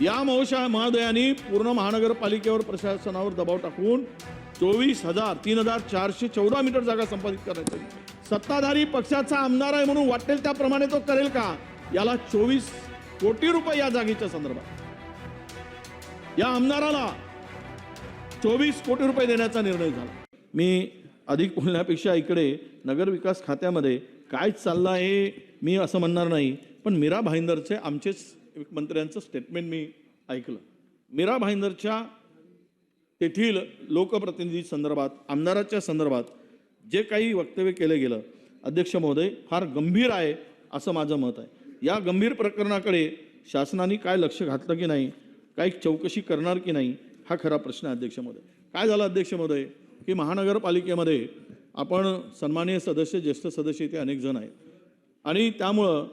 या महोदयांनी पूर्ण महानगरपालिकेवर प्रशासनावर दबाव टाकून 3,414 मीटर जागा संपादित करायची। सत्ताधारी पक्षाचा आमदार आहे म्हणून वाटेल त्याप्रमाणे तो करेल का? याला 24 कोटी रुपये या जागेच्या संदर्भात या आमदाराला 24 कोटी रुपये देण्याचा निर्णय झाला। मी अधिक बोलण्यापेक्षा इकडे नगरविकास खात्यामध्ये काय चाललं आहे मी असं म्हणणार नाही, पण मीरा भाईंदरचे आमचेच मंत्र्यांचं स्टेटमेंट मी ऐकलं। मीरा भाईंदरच्या तेथील लोकप्रतिनिधी संदर्भात आमदाराच्या संदर्भात जे काही वक्तव्य केलं गेलं अध्यक्ष महोदय फार गंभीर आहे असं माझं मत आहे। या गंभीर प्रकरणाकडे शासनाने काय लक्ष घातलं की नाही, काही चौकशी करणार की नाही हा खरा प्रश्न आहे अध्यक्ष महोदय। काय झालं अध्यक्ष महोदय की महानगरपालिकेमध्ये आपण सन्माननीय सदस्य ज्येष्ठ सदस्य इथे अनेक जण आहेत आणि त्यामुळं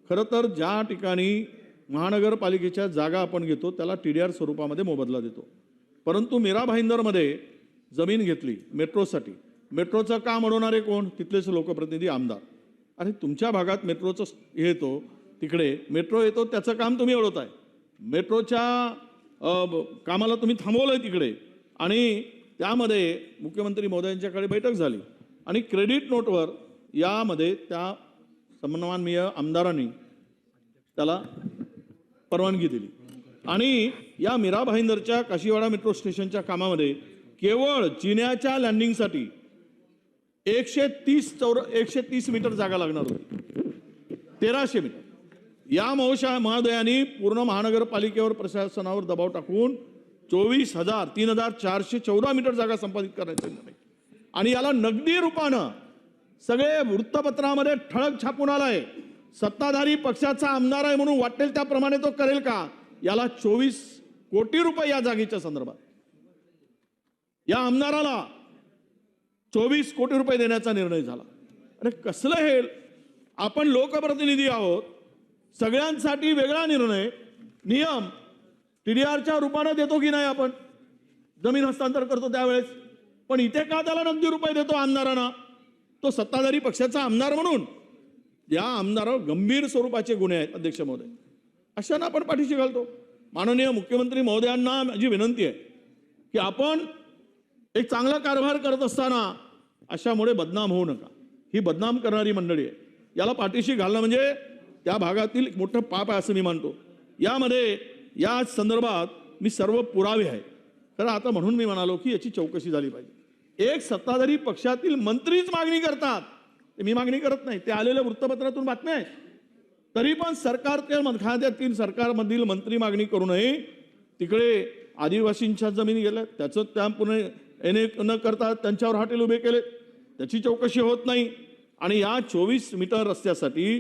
खरं तर ज्या ठिकाणी महानगरपालिकेच्या जागा आपण घेतो त्याला TDR स्वरूपामध्ये मोबदला देतो, परंतु मीरा भाईंदरमध्ये जमीन घेतली मेट्रोसाठी। मेट्रोचं काम अडवणारे कोण? तिथलेच लोकप्रतिनिधी आमदार। अरे तुमच्या भागात मेट्रोचं हे येतो, तिकडे मेट्रो येतो त्याचं काम तुम्ही अडवताय, मेट्रोच्या कामाला तुम्ही थांबवलंय तिकडे आणि त्यामध्ये मुख्यमंत्री महोदयांच्याकडे बैठक झाली आणि क्रेडिट नोटवर यामध्ये त्या सन्माननीय आमदारांनी त्याला परवानगी दिली आणि या मीरा भाईंदरच्या काशीवाडा मेट्रो स्टेशनच्या कामामध्ये केवळ जिन्याच्या लँडिंगसाठी 130 मीटर जागा लागणार होती, 1300 मीटर। या महोदयांनी पूर्ण महानगरपालिकेवर प्रशासनावर दबाव टाकून 3,414 मीटर जागा संपादित करायची आणि याला नगदी रूपानं सगळे वृत्तपत्रामध्ये ठळक छापून आलाय। सत्ताधारी पक्षाचा आमदार आहे म्हणून वाटेल त्याप्रमाणे तो करेल का? याला 24 कोटी रुपये या जागेच्या संदर्भात या आमदाराला 24 कोटी रुपये देण्याचा निर्णय झाला। अरे कसलं हे? आपण लोकप्रतिनिधी आहोत, सगळ्यांसाठी वेगळा निर्णय नियम TDRच्या रूपाने देतो की नाही आपण जमीन हस्तांतर करतो त्यावेळेस, पण इथे का त्याला नगदी रुपये देतो आमदारांना? तो सत्ताधारी पक्षाचा आमदार म्हणून या आमदारावर गंभीर स्वरूपाचे गुन्हे आहेत अध्यक्ष महोदय, अशांना आपण पाठीशी घालतो। माननीय मुख्यमंत्री महोदयांना माझी विनंती आहे की आपण एक चांगला कारभार करत असताना अशामुळे बदनाम होऊ नका। ही बदनाम करणारी मंडळी आहे, याला पाठीशी घालणं म्हणजे त्या भागातील एक मोठं पाप आहे असं मी मानतो। यामध्ये या संदर्भात मी सर्व पुरावे आहे तर आता म्हणून मी म्हणालो की याची चौकशी झाली पाहिजे। एक सत्ताधारी पक्षातील मंत्रीच मागणी करतात, मी मागणी करत नाही, ते आलेल्या वृत्तपत्रातून बातम्या आहेत, तरी पण खात्यातील सरकारमधील मंत्री मागणी करू नये। तिकडे आदिवासींच्या जमिनी गेल्या त्याचं त्या पुणे न करता त्यांच्यावर हॉटेल उभे केले, त्याची चौकशी होत नाही आणि या 24 मीटर रस्त्यासाठी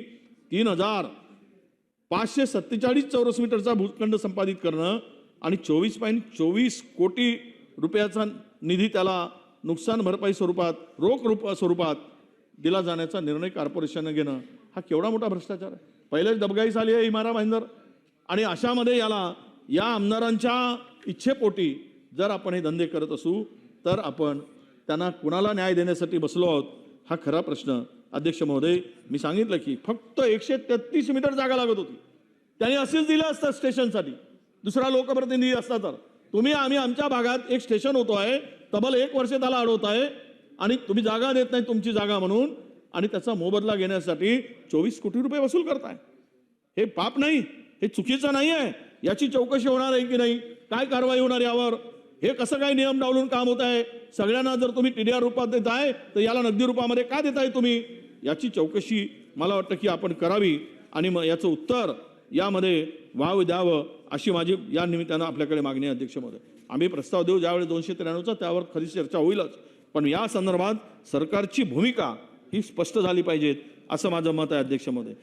3,547 चौरस मीटरचा भूखंड संपादित करणं आणि 24.24 कोटी रुपयाचा निधी त्याला नुकसान भरपाई स्वरूपात रोख स्वरूपात दिला जाण्याचा निर्णय कॉर्पोरेशनने घेणं हा केवढा मोठा भ्रष्टाचार आहे। पहिलेच दबगाई झाली आहे मीरा भाईंदर आणि अशामध्ये याला या आमदारांच्या इच्छेपोटी जर आपण हे धंदे करत असू तर आपण त्यांना कुणाला न्याय देण्यासाठी बसलो आहोत हा खरा प्रश्न अध्यक्ष महोदय। मी सांगितलं की फक्त 133 मीटर जागा लागत होती, त्यांनी असेच दिलं असतं स्टेशनसाठी, दुसरा लोकप्रतिनिधी असता तर। तुम्ही आम्ही आमच्या भागात एक स्टेशन होतो आहे, तब्बल 1 वर्ष त्याला अडवत आहे आणि तुम्ही जागा देत नाही तुमची जागा म्हणून आणि त्याचा मोबदला घेण्यासाठी 24 कोटी रुपये वसूल करताय। हे पाप नाही, हे चुकीचं नाही आहे, याची चौकशी होणार आहे की नाही, काय कारवाई होणार यावर, हे कसं काय नियम डावलून काम होत आहे? सगळ्यांना जर तुम्ही TDR रूपात देताय तर याला नगदी रूपामध्ये का देताय तुम्ही? याची चौकशी मला वाटतं की आपण करावी आणि मग याचं उत्तर यामध्ये द्यावं अशी माझी या निमित्तानं आपल्याकडे मागणी आहे अध्यक्ष महोदय। आम्ही प्रस्ताव देऊ ज्यावेळी 293चा त्यावर खरी चर्चा होईलच, पण या संदर्भात सरकारची भूमिका ही स्पष्ट झाली पाहिजे असं माझं मत आहे अध्यक्ष महोदय।